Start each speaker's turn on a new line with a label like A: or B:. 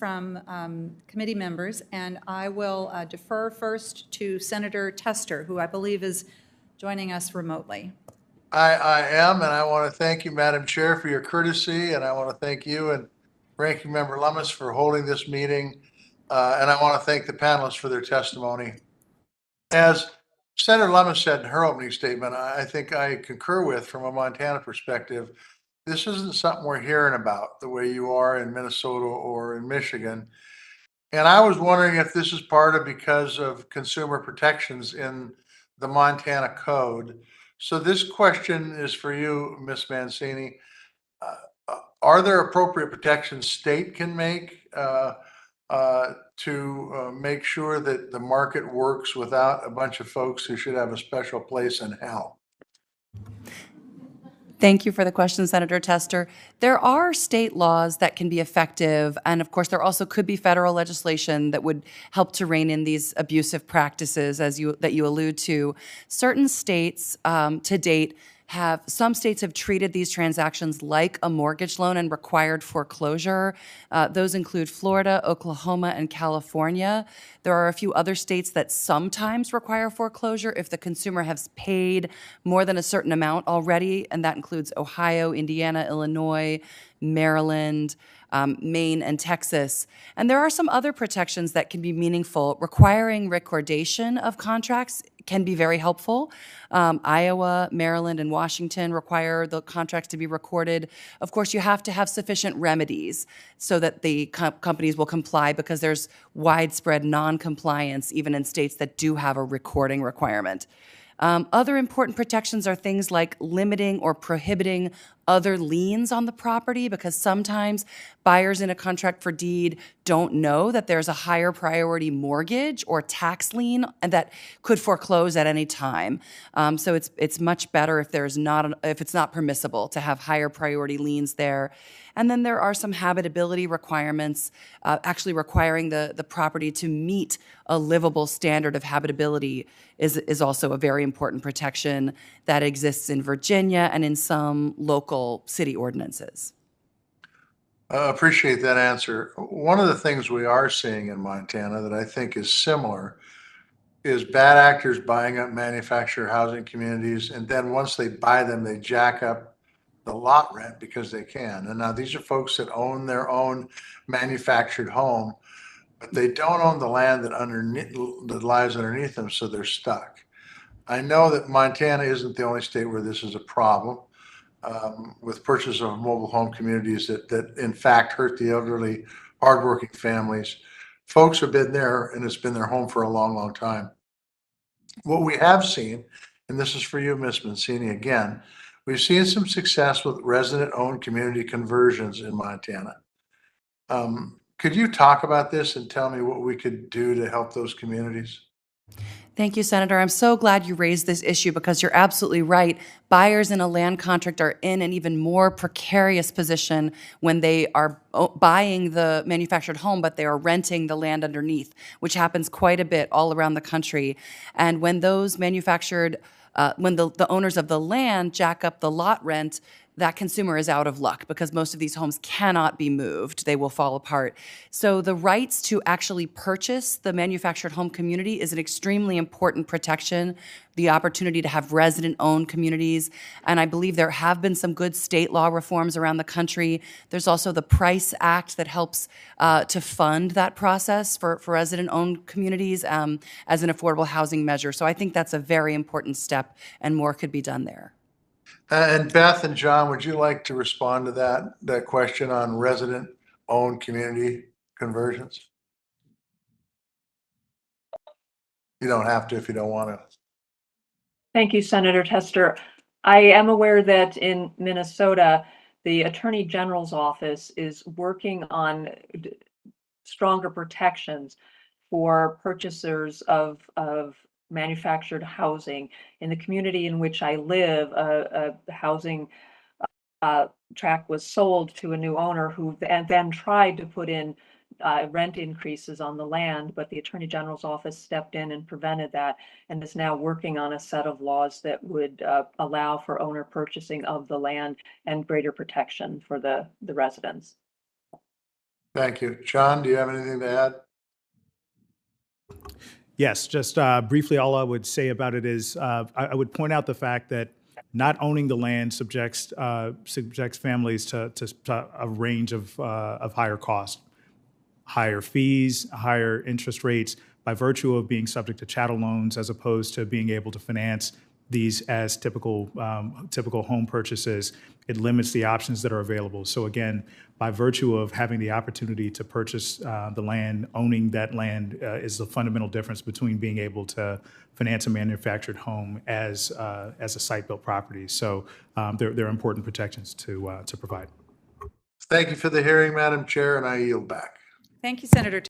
A: from committee members, and I will defer first to Senator Tester, who I believe is joining us remotely.
B: I am, and I want to thank you, Madam Chair, for your courtesy, and I want to thank you and Ranking Member Lummis for holding this meeting, and I want to thank the panelists for their testimony. As Senator Lummis said in her opening statement, I think I concur with, from a Montana perspective, this isn't something we're hearing about the way you are in Minnesota or in Michigan. And I was wondering if this is part of because of consumer protections in the Montana code. So this question is for you, Ms. Mancini. Are there appropriate protections state can make to make sure that the market works without a bunch of folks who should have a special place in hell?
C: Thank you for the question, Senator Tester. There are state laws that can be effective, and of course, there also could be federal legislation that would help to rein in these abusive practices, that you allude to. Certain states, to date, some states have treated these transactions like a mortgage loan and required foreclosure. Those include Florida, Oklahoma, and California. There are a few other states that sometimes require foreclosure if the consumer has paid more than a certain amount already, and that includes Ohio, Indiana, Illinois, Maryland, Maine, and Texas. And there are some other protections that can be meaningful. Requiring recordation of contracts can be very helpful. Iowa, Maryland, and Washington require the contracts to be recorded. Of course, you have to have sufficient remedies so that the companies will comply, because there's widespread non-compliance even in states that do have a recording requirement. Other important protections are things like limiting or prohibiting other liens on the property, because sometimes buyers in a contract for deed don't know that there's a higher priority mortgage or tax lien and that could foreclose at any time. So it's much better if if it's not permissible to have higher priority liens there. And then there are some habitability requirements, actually requiring the property to meet a livable standard of habitability is also a very important protection that exists in Virginia and in some local city ordinances.
B: Appreciate that answer. One of the things we are seeing in Montana that I think is similar is bad actors buying up manufactured housing communities, and then once they buy them, they jack up the lot rent because they can. And now these are folks that own their own manufactured home, but they don't own the land that lies underneath them, so they're stuck. I know that Montana isn't the only state where this is a problem, with purchase of mobile home communities that in fact hurt the elderly, hardworking families. Folks have been there, and it's been their home for a long, long time. What we have seen, and this is for you, Ms. Mancini, again, we've seen some success with resident-owned community conversions in Montana. Could you talk about this and tell me what we could do to help those communities?
C: Thank you, Senator. I'm so glad you raised this issue, because you're absolutely right. Buyers in a land contract are in an even more precarious position when they are buying the manufactured home, but they are renting the land underneath, which happens quite a bit all around the country. And when those when the owners of the land jack up the lot rent, that consumer is out of luck, because most of these homes cannot be moved. They will fall apart. So the rights to actually purchase the manufactured home community is an extremely important protection, the opportunity to have resident-owned communities. And I believe there have been some good state law reforms around the country. There's also the Price Act that helps to fund that process for resident-owned communities as an affordable housing measure. So I think that's a very important step, and more could be done there.
B: And Beth and John, would you like to respond to that question on resident-owned community conversions? You don't have to if you don't want to.
D: Thank you, Senator Tester. I am aware that in Minnesota, the Attorney General's office is working on stronger protections for purchasers of manufactured housing. In the community in which I live, a housing tract was sold to a new owner who then tried to put in rent increases on the land, but the Attorney General's office stepped in and prevented that, and is now working on a set of laws that would allow for owner purchasing of the land and greater protection for the residents.
B: Thank you. John, do you have anything to add?
E: Yes, just briefly, all I would say about it is I would point out the fact that not owning the land subjects families to a range of higher costs, higher fees, higher interest rates by virtue of being subject to chattel loans as opposed to being able to finance these as typical home purchases. It limits the options that are available. So again, by virtue of having the opportunity to purchase the land, owning that land is the fundamental difference between being able to finance a manufactured home as a site-built property. So there are important protections to provide.
B: Thank you for the hearing, Madam Chair, and I yield back.
A: Thank you, Senator